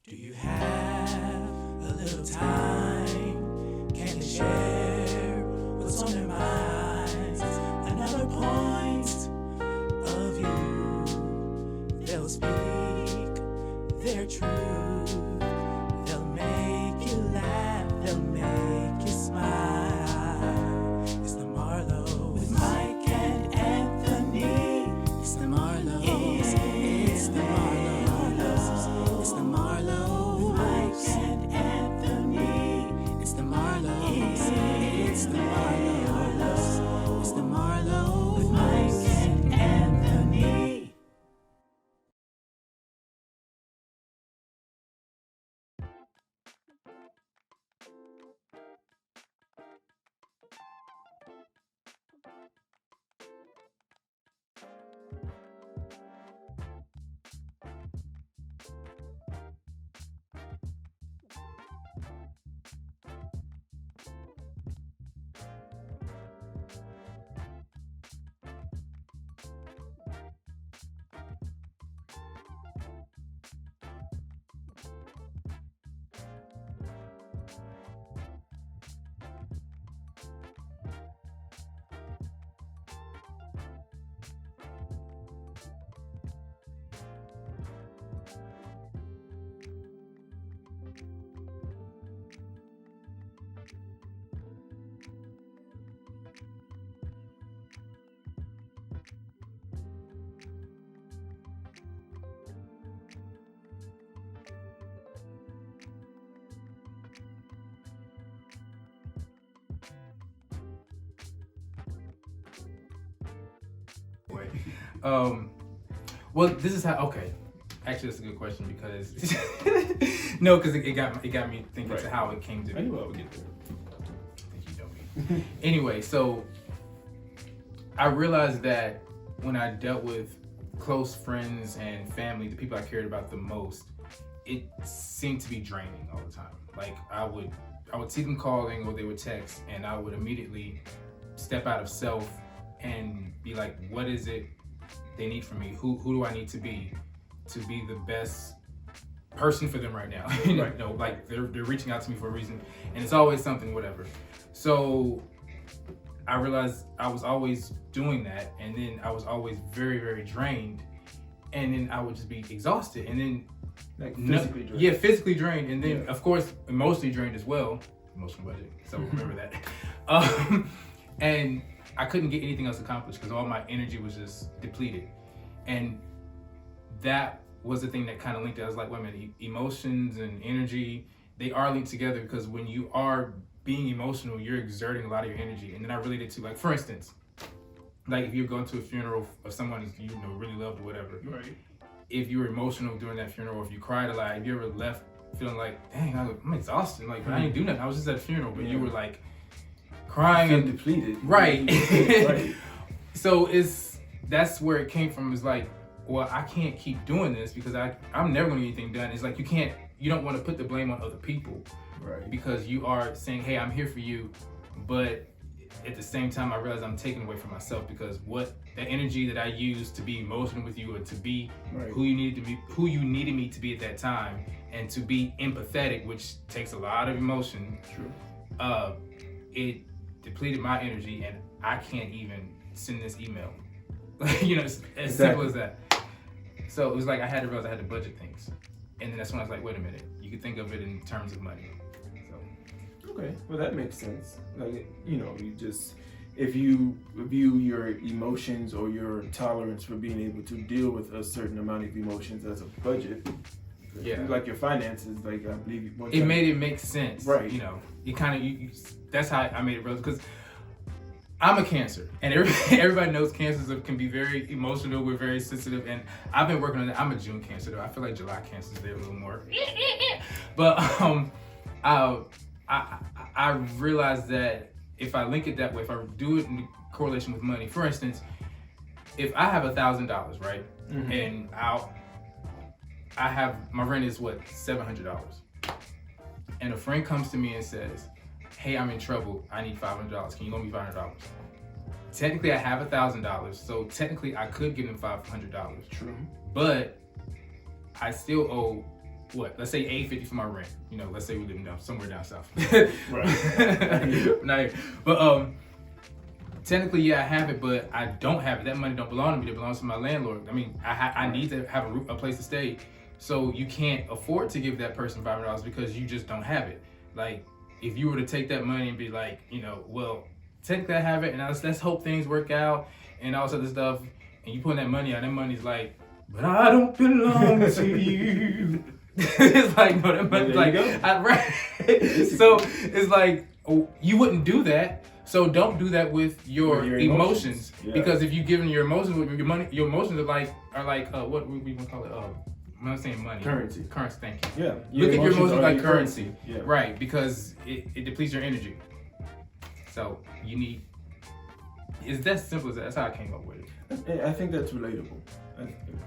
Do you have a little time? Can you share what's on your minds? Another point of view. They'll speak their truth. They'll make you laugh. They'll make you smile. It's the Marlows with Mike and Anthony. It's the Marlows. It's the Marlows. It's the Marlows with Mike and Anthony. It's the Marlows. It's the Marlows. It's the Marlows with Mike and Anthony. Well, this is how. Okay, actually, that's a good question because no, because it got me thinking to how it came to I be. knew I would get there. I think you know me. Anyway, so I realized that when I dealt with close friends and family, the people I cared about the most, it seemed to be draining all the time. Like I would see them calling or they would text, and I would immediately step out of self and be like, what is it they need from me? Who do I need to be the best person for them right now? You know, like they're reaching out to me for a reason, and it's always something, whatever. So I realized I was always doing that, and then I was always very, very drained, and then I would just be exhausted, and then Like physically drained. yeah, physically drained, and then of course emotionally drained as well. Emotional budget, so remember that. And I couldn't get anything else accomplished because all my energy was just depleted, and that was the thing that kind of linked it. I was like, wait a minute, emotions and energy, they are linked together because when you are being emotional, you're exerting a lot of your energy. And then I related to, like, for instance, like if you're going to a funeral of someone you know really loved or whatever. Right. If you were emotional during that funeral, or if you cried a lot, if you ever left feeling like, dang, I'm exhausted, like, I didn't do nothing, I was just at a funeral, but you were like crying and depleted. right. Right. So that's where it came from. Is like, well, I can't keep doing this because I'm never gonna get anything done. It's like you don't want to put the blame on other people, Right. because you are saying, hey, I'm here for you, but at the same time I realize I'm taking away from myself, because the energy that I used to be emotional with you, or to be who you needed me to be at that time, and to be empathetic, which takes a lot of emotion. True. It depleted my energy, and I can't even send this email. You know, it's as simple as that. So it was like I had to realize I had to budget things, and then that's when I was like, wait a minute, you could think of it in terms of money. So Okay. Well, that makes sense. Like, you know, if you view your emotions or your tolerance for being able to deal with a certain amount of emotions as a budget, like your finances, like I believe it made it make sense, right? You know, you kind of that's how I made it real, because I'm a Cancer, and everybody knows Cancers can be very emotional. We're very sensitive, and I've been working on that. I'm a June Cancer, though. I feel like July Cancers, they're a little more. But I realized that if I link it that way, if I do it in correlation with money, for instance, if I have $1,000, right, and I have my rent is what, $700, and a friend comes to me and says, hey, I'm in trouble, I need $500, can you loan me $500? Technically I have $1,000, so technically I could give them $500. True. But I still owe what? Let's say $850 for my rent. You know, let's say we live somewhere down south. Right. Not here. But technically, yeah, I have it, but I don't have it. That money don't belong to me. It belongs to my landlord. I mean, I need to have a place to stay. So you can't afford to give that person $500 because you just don't have it. Like, if you were to take that money and be like, you know, well, technically I have it, and let's hope things work out and all this other stuff, and you put that money out, that money's like, but I don't belong to you. It's like, no, that money's like, right. So it's like, you wouldn't do that. So don't do that with your emotions. Yeah. Because if you give them your emotions, your emotions are like what we want to call it. I'm not saying money. Currency, thank you. Yeah. Look at your emotions like currency. Yeah. Right, because it depletes your energy. So you need, it's that simple as that. That's how I came up with it. I think that's relatable.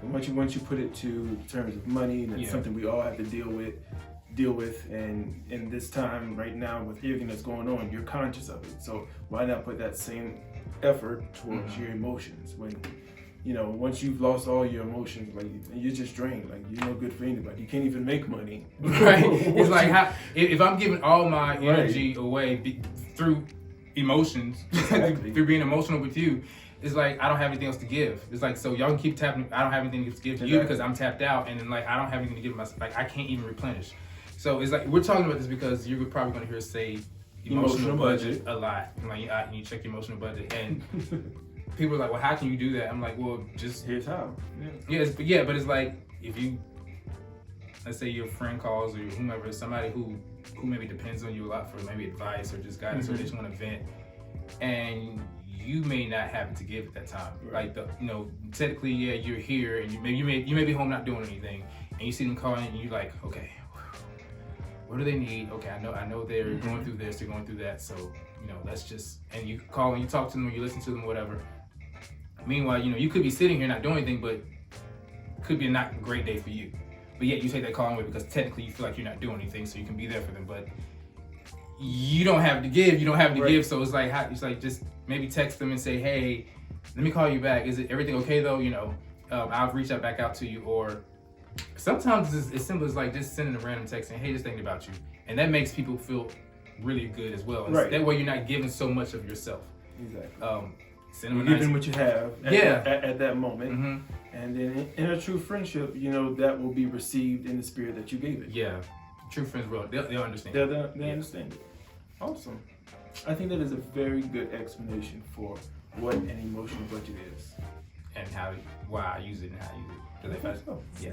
Once you put it to terms of money, and it's something we all have to deal with, and in this time right now with everything that's going on, you're conscious of it. So why not put that same effort towards your emotions when, you know, once you've lost all your emotions, like you're just drained, like you're no good for anybody. You can't even make money. Right. It's like if I'm giving all my energy away through emotions, through being emotional with you, it's like I don't have anything else to give. It's like, so y'all can keep tapping. I don't have anything to give to you because I'm tapped out, and then like I don't have anything to give myself. Like I can't even replenish. So it's like we're talking about this because you're probably going to hear us say emotional budget a lot. Like you check your emotional budget, and people are like, well, how can you do that? I'm like, well, just here's how. Yeah, but it's like if you, let's say your friend calls or whomever, somebody who maybe depends on you a lot for maybe advice or just guidance, or they just want to vent, and you may not have it to give at that time. Right. Like technically, yeah, you're here, and you may be home not doing anything, and you see them calling, and you're like, okay, what do they need? Okay, I know they're going through this, they're going through that, so let's just, and you call and you talk to them, you listen to them, whatever. Meanwhile, you could be sitting here not doing anything, but it could be a not great day for you. But yet you take that call away because technically you feel like you're not doing anything, so you can be there for them. But you don't have to give. You don't have to give. So it's like just maybe text them and say, hey, let me call you back. Is it everything okay though? I'll reach out back out to you. Or sometimes it's as simple as like just sending a random text saying, hey, just thinking about you, and that makes people feel really good as well. Right. That way you're not giving so much of yourself. Exactly. Send them giving what you have at that moment. And then in a true friendship, that will be received in the spirit that you gave it. Yeah. True friends will. They'll understand. They understand it. Awesome. I think that is a very good explanation for what an emotional budget is. And why I use it and how I use it. I think so. Yeah.